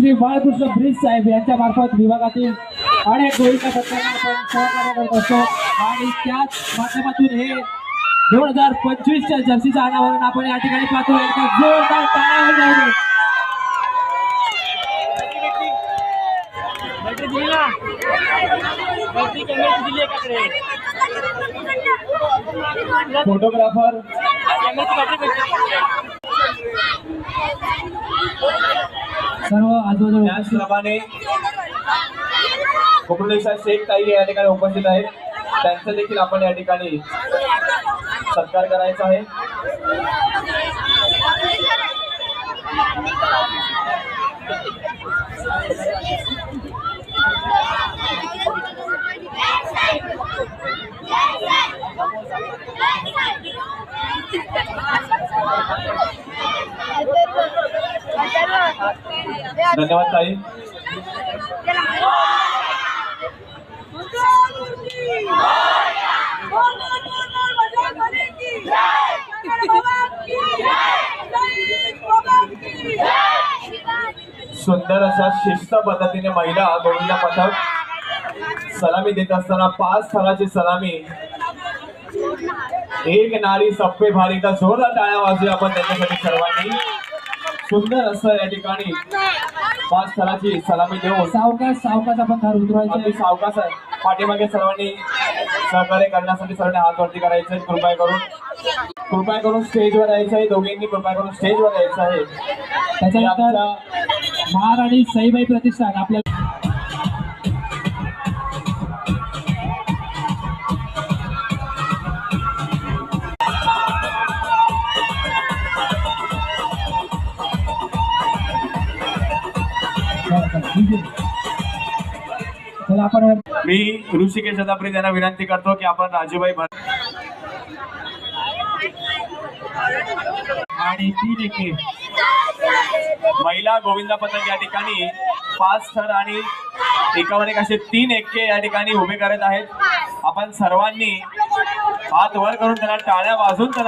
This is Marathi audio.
श्री बाळकृष्ण ब्रिज साहेब यांच्या मार्फत विभागातील अनेक गोविंदा पथकांना आपण सहकार्य करत असतो आणि त्याच माध्यमातून हे 2025च्या जर्सीचं अनावरण आपण या ठिकाणी पाहतो. एकदा जोरदार टाळ्या वाजवा. फोटोग्राफर सर्व आजूबाजू त्याचप्रमाणे कुकुलेशा शेख ताई या ठिकाणी उपस्थित आहेत. त्यांचं देखील आपण या ठिकाणी सत्कार करायचा आहे. धन्यवाद ताई. सुंदर अशा शिस्त पद्धतीने महिला गोविंदा पथक सलामी देत असताना 5 थराची सलामी. एक नारी सप्पे भारी. का जोरदार टाळ्या वाजूया आपण त्यांच्यासाठी सर्वांनी. सुंदर असं या ठिकाणी 5 थराची सलामी देऊ. सावकाश सावकाश आपण थर उतरवायचे. सावकाश पाठीमागे सर्वांनी सहकार्य करण्यासाठी सर्वांनी हात वरती करायचे. कृपया करून स्टेजवर यायचं आहे. दोघींनी कृपया करून स्टेजवर यायचं आहे. त्याच्यानंतर महाराणी सईबाई प्रतिष्ठान आपल्याला आपण मी ऋषिकेश दत्ताप्रे यांना विनंती करतो की आपण राजूबाई आणि 3 एके महिला गोविंदा पथक या ठिकाणी 5 थर आणि एकावर एक असे 3 एक्के या ठिकाणी उभे करत आहेत. आपण सर्वांनी हात वर करून त्यांना टाळ्या वाजून त्यांना